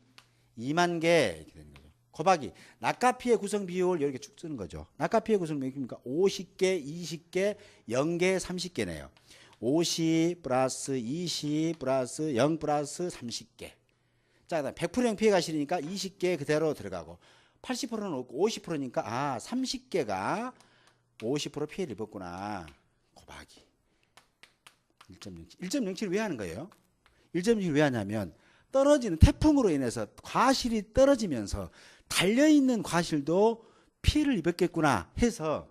2만 개 이렇게 되는 거죠. 곱하기 낙과 피해 구성 비율 이렇게 쭉 쓰는 거죠. 낙과 피해 구성 몇 개입니까? 50개, 20개, 0개, 30개네요. 50 플러스 20 플러스 0 플러스 30개. 자, 그다음 100%형 피해 과실이니까 20개 그대로 들어가고 80%는 없고 50%니까 30개가 50% 피해를 입었구나. 곱하기 1.07. 1.07 왜 하는 거예요? 1.07 왜 하냐면 떨어지는 태풍으로 인해서 과실이 떨어지면서 달려있는 과실도 피해를 입었겠구나 해서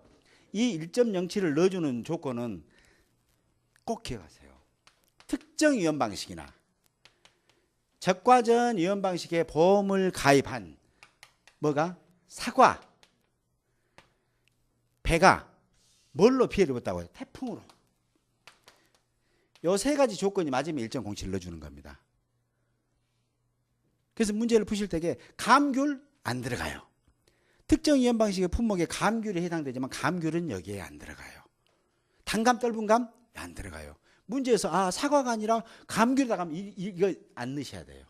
이 1.07을 넣어주는 조건은 꼭 기억하세요. 특정 위험 방식이나 적과전 위험 방식의 보험을 가입한 뭐가? 사과, 배가 뭘로 피해를 입었다고 해요? 태풍으로. 요 세 가지 조건이 맞으면 1.07을 넣어주는 겁니다. 그래서 문제를 푸실 때에 감귤 안 들어가요. 특정 위험 방식의 품목에 감귤이 해당되지만 감귤은 여기에 안 들어가요. 단감, 떫은감 안 들어가요. 문제에서 사과가 아니라 감귤이다 가면 이거 안 넣으셔야 돼요.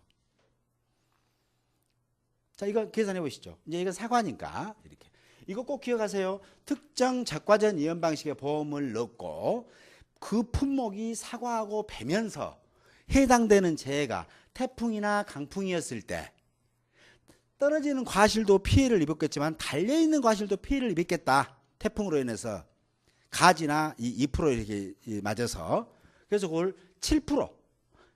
자, 이거 계산해 보시죠. 이제 이건 사과니까 이렇게. 이거 꼭 기억하세요. 특정 적과전 위험 방식의 보험을 넣고 그 품목이 사과하고 배면서 해당되는 재해가 태풍이나 강풍이었을 때 떨어지는 과실도 피해를 입었겠지만 달려있는 과실도 피해를 입었겠다. 태풍으로 인해서 가지나 2% 이렇게 맞아서 그래서 그걸 7%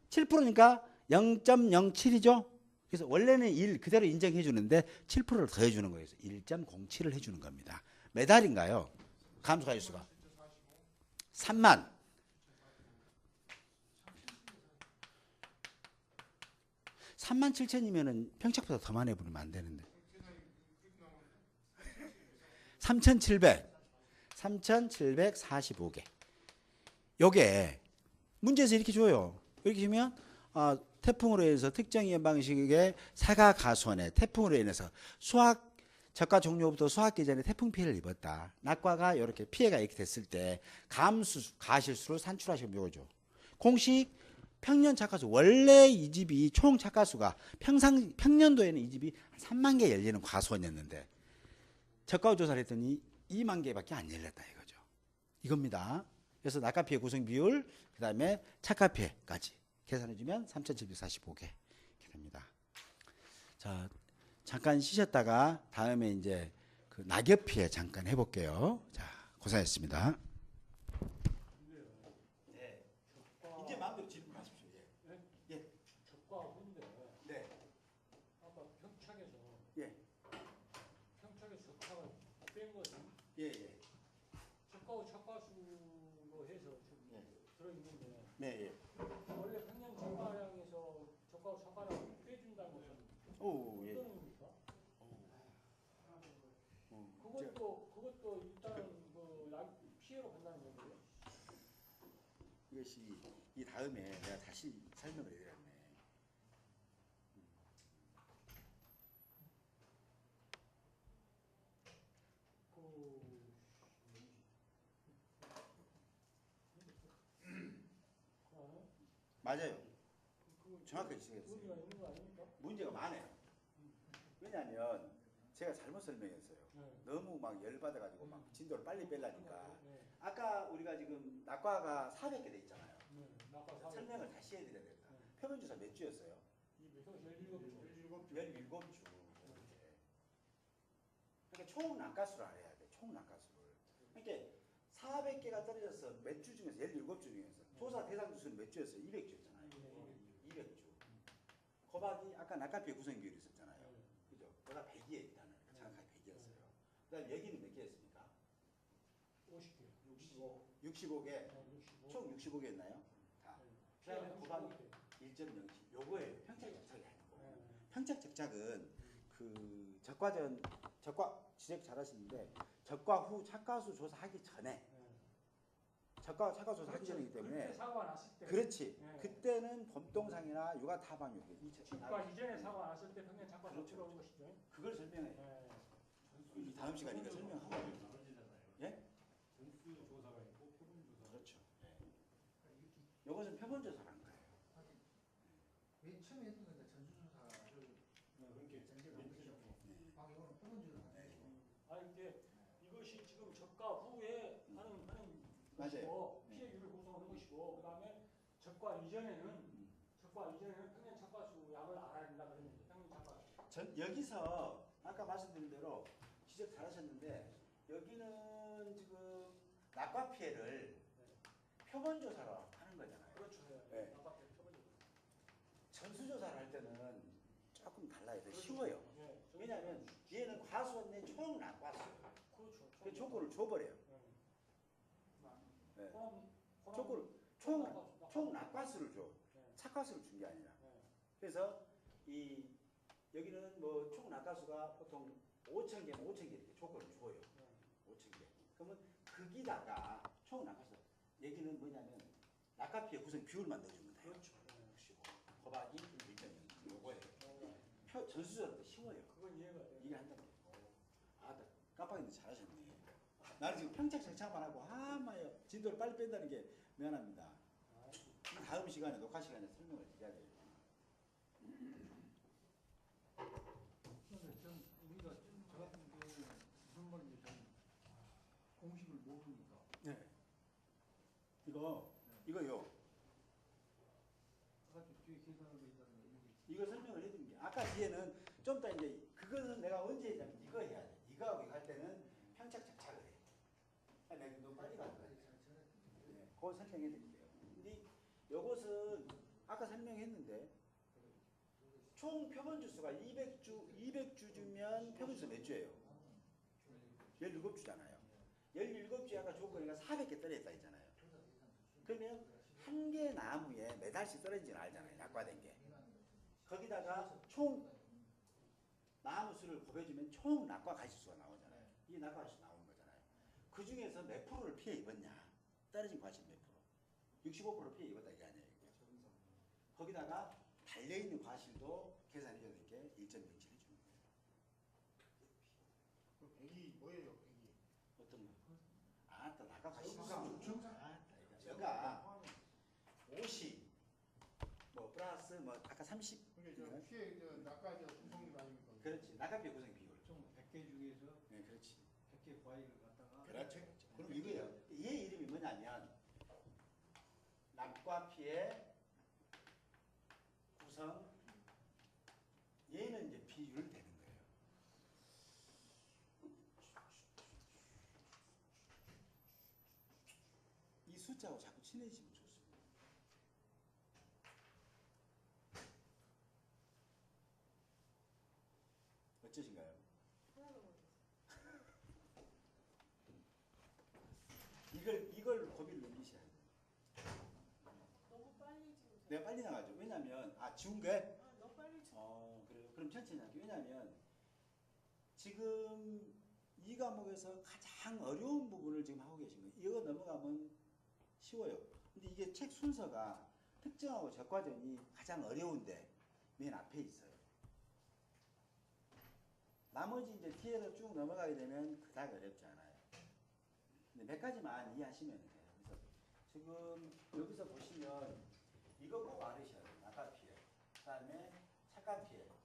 7%니까 0.07이죠. 그래서 원래는 1 그대로 인정해 주는데 7%를 더해 주는 거예요. 1.07을 해 주는 겁니다. 몇 알인가요? 감소 과실수가 3만 37,000이면은 평착보다 더 많이 부르면 안 되는데. 3,745개. 요게 문제에서 이렇게 줘요. 이렇게 주면 태풍으로 인해서 특정 위험 방식의 사과 가수원에 태풍으로 인해서 수확 적과 종료부터 수확기 전에 태풍 피해를 입었다. 낙과가 이렇게 피해가 이렇게 됐을 때 감수 가실수를 산출하시면 요거죠. 공식 평년 착가수 원래 이 집이 총 착가수가 평년도에는 이 집이 3만 개 열리는 과수원이었는데 적과 후 조사를 했더니 2만 개밖에 안 열렸다 이거죠. 이겁니다. 그래서 낙과 피해 구성 비율 그다음에 착가 피해까지 계산해 주면 3,745개 이렇게 됩니다. 자, 잠깐 쉬셨다가 다음에 이제 그 낙엽 피해 잠깐 해볼게요. 자, 고생했습니다. 네. 이제 마음대로 질문하십시오. 예. 적과 후인데 네. 아까 평창에서 예. 적하고 뺀 것은 예. 들어있는데 네, 예. 원래 평양 적과량에서 적과 적과량 빼준다는 것은 오, 예. 어떤 의미입니까? 어, 그것도 일단은 피해로 간다는 거고요. 이것이 이 다음에 내가 다시 설명을 해드렸네. 맞아요. 정확하게 지적했어요. 의미가 있는 거 아닙니까? 문제가 많아요. 왜냐하면 제가 잘못 설명했어요. 네. 너무 막 열받아가지고 막 진도를 빨리 빼려니까. 네. 아까 우리가 지금 낙과가 400개 돼 있잖아요. 네. 낙과 설명을 다시 해드려야 됩니다. 네. 표본주사 몇 주였어요? 17주. 17주. 그러니까 총 낙과수를 알아야 돼. 총 낙과수를. 그러니까 400개가 떨어져서 몇 주 중에서 17주 중에서 조사 대상 주수는 몇 주였어요? 200주였잖아요. 200주. 거박이 아까 낙과피해 구성 비율이 있었잖아요. 그죠? 그가 100이에 일단은 정확하게 100이었어요. 그다음 여기는 몇 개였습니까? 50개. 65. 65개. 65. 총 65개였나요? 다. 그다음에 거박이 1.07. 요거예요. 평착적착이 아니고. 평착적착은 그 적과 지적 잘하시는데 적과 후 착과수 조사하기 전에 적과 착과 조사하기 전이기 때문에 사고가 났을 때. 그렇지. 네. 그때는 범동상이나 육아 타방육 직과 이전에 사고가 났을 때 평양 작과 그렇죠. 조치가 온 것이죠. 그걸 설명해. 네. 이 다음 시간이니까 설명하고. 예? 전수 조사가 있고 표본 조사. 그렇죠. 이것은 표본 조사라는 거예요. 맨 처음에 했던 건데 전수조사를 그렇게 전제를 한 것이고 이거는 표본주를 하는 거고. 이게 이것이 지금 적과 후에 하는 맞아요. 것이고 네. 피해율을 구성하는 것이고 그다음에 적과 이전에는 평양 작과수 양을 알아야 된다 그러는 거죠. 평양 작과수. 여기서 아까 말씀드린 대로 지적 잘하셨는데 여기는 지금 낙과 피해를 표본 조사로 하는 거잖아요. 그렇죠. 네. 아까 표본적. 전수 조사를 할 때는 조금 달라요. 더 그렇죠. 쉬워요. 네. 왜냐하면 얘는 과수원내 총 낙과수. 그렇죠. 그 조건을 줘버려요. 네. 네. 호남- 조건을 총 낙과수를 줘. 네. 착과수를 준 게 아니라. 네. 그래서 이 여기는 뭐 총 낙과수가 보통 5,000개, 5,000개 이렇게 조건을 줘요. 네. 5,000개. 그러면 거기다가 총 낙과수. 얘기는 뭐냐면 낙과 피해 구성 비율만 넣어주면 돼요. 그렇죠. 네. 65. 거박이 1.0. 요거예요. 어, 전수조사도 쉬워요. 그건 이해가 돼요. 이게 한다고. 나 깜빡했는데 잘하셨네. 나는 지금 평착정착만 하고 마요 진도를 빨리 뺀다는 게 미안합니다. 이 다음 시간에 녹화 시간에 설명을 드려야 돼요. 그런데 전 우리가 저 같은 경우는 무슨 말인지 좀 공식을 모르니까. 네. 이거요. 아까 뒤에 계산을 한다는 거 이거 설명을 해드린 게 아까 뒤에는 좀 더 이제 그거는 내가 언제 했냐면 이거 해야 돼. 이거하고 이거 할 때는 평착착착을 해. 내가 너무 빨리 가는 거야. 네, 그거 설명해 드릴게요. 근데 이것은 아까 설명했는데 총 표본 주수가 200주 주면 표본 주수 몇 주예요? 17주잖아요. 17주에 아까 조건이가 400개 떨어졌다 했잖아요. 그러면 한 개 나무에 몇 알씩 떨어진지는 알잖아요. 낙과된 게. 거기다가 총 나무 수를 곱해주면 총 낙과 가시수가 나오잖아요. 이게 낙과 가시수 나오는 거잖아요. 그 중에서 몇 프로를 피해 입었냐? 떨어진 과실 몇 프로? 65% 피해 입었다 이게 아니에요. 이게. 거기다가 달려있는 과실도 계산해줘야 될 게 1.07 해주는 거예요. 그 100이 뭐예요, 100이? 어떤 거? 또 낙과 과실 정상. 제가 50, 뭐 플러스 뭐 아까 30. 그게 저 피해 저 낙가 저 구성률 아닙니까? 그렇지. 낙과 피해 구성 비율. 총 100개 중에서 네, 그렇지. 100개 과일을 갖다가 그렇죠. 그럼 이거예요. 얘 이름이 뭐냐면 낙과 피해 구성 얘는 이제 비율 되는 거예요. 이 숫자하고 자꾸 친해지면 좋습니다. 어쩌신가요? 하나도 모르겠어요. 이걸 고비를 넘기셔야 돼요. 내가 빨리 나가죠. 왜냐면 지운 게 너 빨리 줘. 그래요. 그럼 천천히 할게요. 왜냐면 지금 이 과목에서 가장 어려운 부분을 지금 하고 계신 거예요. 이거 넘어가면 쉬워요. 근데 이게 책 순서가 특정하고 적과전이 가장 어려운데 맨 앞에 있어요. 나머지 이제 뒤에서 쭉 넘어가게 되면 그다지 어렵지 않아요. 근데 몇 가지만 이해하시면 돼요. 그래서 지금 여기서 보시면 이거 꼭 알으셔야 돼요. 낙과 피해. 그 다음에 착각 피해.